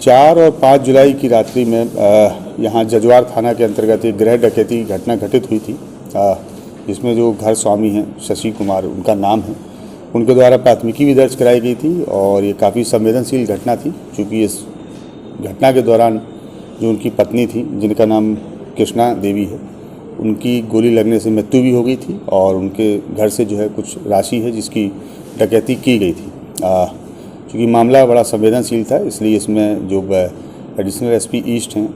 4 और 5 जुलाई की रात्रि में यहाँ जजवार थाना के अंतर्गत एक गृह डकैती घटना घटित हुई थी, जिसमें जो घर स्वामी हैं शशि कुमार उनका नाम है, उनके द्वारा प्राथमिकी भी दर्ज कराई गई थी। और ये काफ़ी संवेदनशील घटना थी, क्योंकि इस घटना के दौरान जो उनकी पत्नी थी जिनका नाम कृष्णा देवी है, उनकी गोली लगने से मृत्यु भी हो गई थी और उनके घर से जो है कुछ राशि है जिसकी डकैती की गई थी। चूँकि मामला बड़ा संवेदनशील था, इसलिए इसमें जो एडिशनल एसपी ईस्ट हैं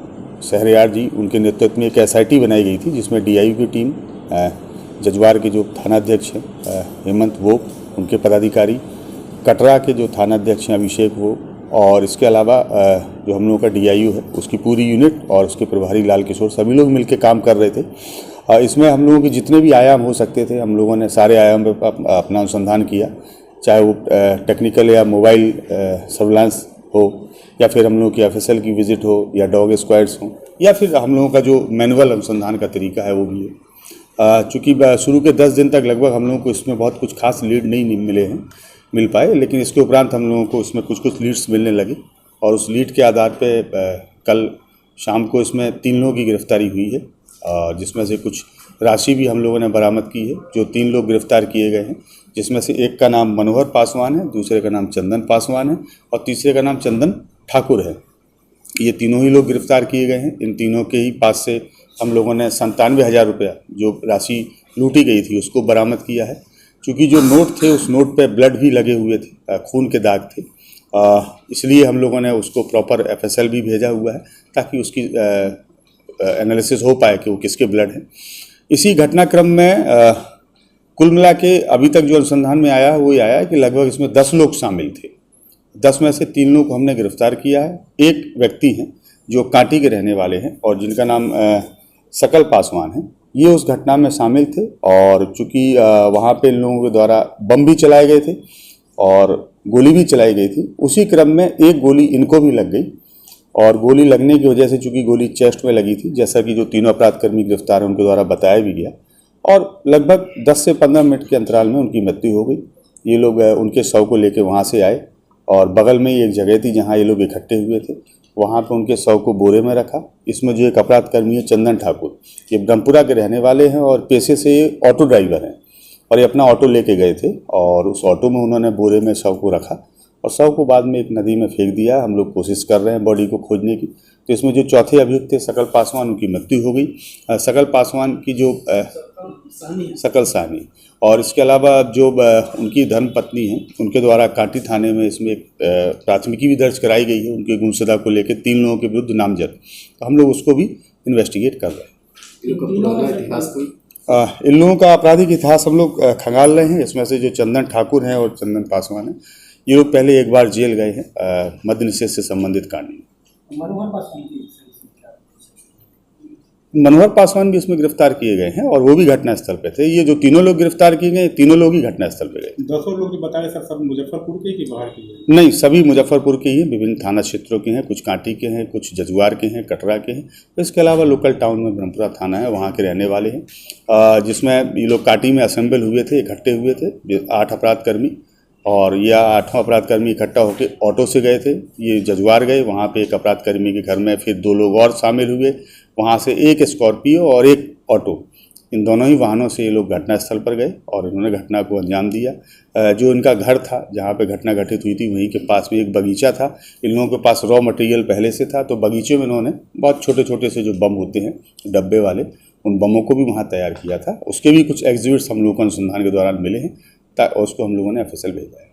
शहरयार जी, उनके नेतृत्व में एक SIT बनाई गई थी, जिसमें DIU की टीम, जजवार के जो थानाध्यक्ष हैं हेमंत वो, उनके पदाधिकारी, कटरा के जो थानाध्यक्ष हैं अभिषेक वो, और इसके अलावा जो हम लोगों का DIU है उसकी पूरी यूनिट और उसके प्रभारी लाल किशोर, सभी लोग मिलकर काम कर रहे थे। इसमें हम लोगों के जितने भी आयाम हो सकते थे, हम लोगों ने सारे आयाम पर अपना अनुसंधान किया, चाहे वो टेक्निकल या मोबाइल सर्विलांस हो, या फिर हम लोगों की FSL की विज़िट हो, या डॉग स्क्वाड्स हो, या फिर हम लोगों का जो मैनुअल अनुसंधान का तरीका है वो भी है। चूँकि शुरू के 10 दिन तक लगभग हम लोगों को इसमें बहुत कुछ खास लीड नहीं मिल पाए, लेकिन इसके उपरांत हम लोगों को इसमें कुछ लीड्स मिलने लगे, और उस लीड के आधार पे कल शाम को इसमें 3 लोगों की गिरफ्तारी हुई है, जिसमें से कुछ राशि भी हम लोगों ने बरामद की है। जो 3 लोग गिरफ्तार किए गए हैं, जिसमें से एक का नाम मनोहर पासवान है, दूसरे का नाम चंदन पासवान है और तीसरे का नाम चंदन ठाकुर है। ये तीनों ही लोग गिरफ्तार किए गए हैं। इन तीनों के ही पास से हम लोगों ने 97,000 रुपया जो राशि लूटी गई थी उसको बरामद किया है। चूँकि जो नोट थे उस नोट पे ब्लड भी लगे हुए थे, खून के दाग थे, इसलिए हम लोगों ने उसको प्रॉपर FSL भी भेजा हुआ है ताकि उसकी एनालिसिस हो पाए कि वो किसके ब्लड हैं। इसी घटनाक्रम में कुल मिला के अभी तक जो अनुसंधान में आया वो ये आया कि लगभग इसमें 10 लोग शामिल थे। 10 में से 3 लोग को हमने गिरफ्तार किया है। एक व्यक्ति हैं जो कांटी के रहने वाले हैं और जिनका नाम सकल पासवान है, ये उस घटना में शामिल थे। और चूँकि वहाँ पे इन लोगों के द्वारा बम भी चलाए गए थे और गोली भी चलाई गई थी, उसी क्रम में एक गोली इनको भी लग गई, और गोली लगने की वजह से चूँकि गोली चेस्ट में लगी थी, जैसा कि जो तीनों अपराधकर्मी गिरफ्तार हैं उनके द्वारा बताया भी गया, और लगभग 10 से 15 मिनट के अंतराल में उनकी मृत्यु हो गई। ये लोग उनके शव को लेकर वहाँ से आए और बगल में ही एक जगह थी जहाँ ये लोग इकट्ठे हुए थे, वहाँ पे उनके शव को बोरे में रखा। इसमें जो एक अपराधकर्मी है चंदन ठाकुर, ये ब्रह्मपुरा के रहने वाले हैं और पेशे से ये ऑटो ड्राइवर हैं, और ये अपना ऑटो लेके गए थे और उस ऑटो में उन्होंने बोरे में शव को रखा और शव को बाद में एक नदी में फेंक दिया। हम लोग कोशिश कर रहे हैं बॉडी को खोजने की। तो इसमें जो चौथे अभियुक्त थे सकल पासवान, उनकी मृत्यु हो गई। सकल पासवान की जो सकल साहनी, और इसके अलावा जो उनकी धर्म पत्नी है, उनके द्वारा कांटी थाने में इसमें एक प्राथमिकी भी दर्ज कराई गई है उनके गुमशुदा को लेकर 3 लोगों के विरुद्ध नामजद। तो हम लोग उसको भी इन्वेस्टिगेट कर रहे हैं। इन लोगों का आपराधिक इतिहास हम लोग खंगाल रहे हैं। इसमें से जो चंदन ठाकुर हैं और चंदन पासवान हैं, ये लोग पहले एक बार जेल गए हैं मद्य निषेध से संबंधित कांड में। मनोहर पासवान भी इसमें गिरफ्तार किए गए हैं और वो भी घटनास्थल पे थे। ये जो तीनों लोग गिरफ्तार किए गए, तीनों लोग ही घटनास्थल पे गए। 200 लोग जो बताए सर, सब मुजफ्फरपुर के कि बाहर के? नहीं, सभी मुजफ्फरपुर के ही, विभिन्न थाना क्षेत्रों के हैं, कुछ कांटी के हैं, कुछ जजवार के हैं, कटरा के हैं। इसके अलावा लोकल टाउन में ब्रह्मपुरा थाना है, वहाँ के रहने वाले हैं, जिसमें ये लोग कांटी में असेंबल हुए थे, इकट्ठे हुए थे 8 अपराधकर्मी, और यह 8वां अपराधकर्मी इकट्ठा होकर ऑटो से गए थे। ये जजवार गए, वहाँ पे एक अपराधकर्मी के घर में फिर 2 लोग और शामिल हुए, वहाँ से एक स्कॉर्पियो और एक ऑटो, इन दोनों ही वाहनों से ये लोग घटनास्थल पर गए और इन्होंने घटना को अंजाम दिया। जो इनका घर था जहाँ पे घटना घटित हुई थी, वहीं के पास में एक बगीचा था। इन लोगों के पास रॉ मटेरियल पहले से था, तो बगीचे में इन्होंने बहुत छोटे छोटे से जो बम होते हैं डब्बे वाले, उन बमों को भी वहाँ तैयार किया था। उसके भी कुछ एग्जिबिट्स हम लोगों को अनुसंधान के दौरान मिले हैं, और उसको हम लोगों ने FSL भेजा है।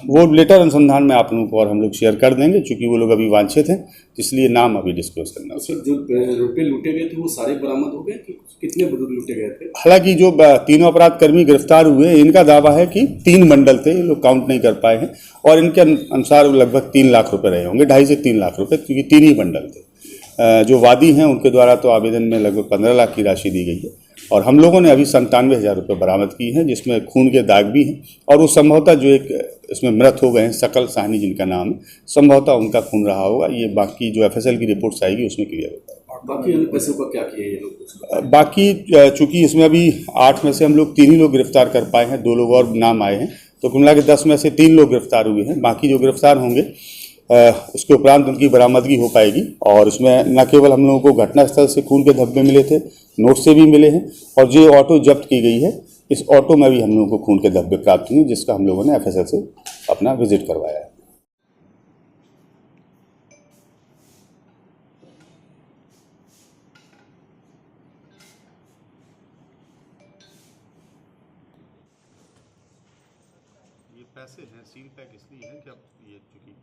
वो लेटर अनुसंधान में आप लोगों को और हम लोग शेयर कर देंगे, क्योंकि वो लोग अभी वांछित हैं, इसलिए नाम अभी डिस्क्लोज करना। जो रुपए लूटे गए थे वो सारे बरामद हो गए कि कितने लूटे गए थे? हालांकि जो तीनों अपराधकर्मी गिरफ्तार हुए, इनका दावा है कि 3 बंडल थे, ये लोग काउंट नहीं कर पाए हैं, और इनके अनुसार लगभग 3 लाख रुपए रहे होंगे, 2.5 से 3 लाख रुपए, क्योंकि 3 ही बंडल थे। जो वादी हैं उनके द्वारा तो आवेदन में लगभग 15 लाख की राशि दी गई है, और हम लोगों ने अभी 97,000 रुपये बरामद की हैं, जिसमें खून के दाग भी हैं, और वो संभवतः जो एक इसमें मृत हो गए हैं सकल साहनी जिनका नाम है, संभवतः उनका खून रहा होगा। ये बाकी जो FSL की रिपोर्ट्स आएगी उसमें क्लियर होगा। बाकी पैसों का क्या किया ये लोग? बाकी चूँकि इसमें अभी 8 में से हम लोग 3 ही लोग गिरफ्तार कर पाए हैं, 2 लोग और नाम आए हैं, तो कुल मिला के 10 में से 3 लोग गिरफ्तार हुए हैं। बाकी जो गिरफ्तार होंगे उसके उपरांत उनकी बरामदगी हो पाएगी। और उसमें न केवल हम लोगों को घटनास्थल से खून के धब्बे मिले थे, नोट से भी मिले हैं, और जो ऑटो जब्त की गई है इस ऑटो में भी हम लोगों को खून के धब्बे प्राप्त हुए, जिसका हम लोगों ने एफएसएल से अपना विजिट करवाया है। ये पैसे हैं, सील पैक इसलिए है कि अब ये चूँकि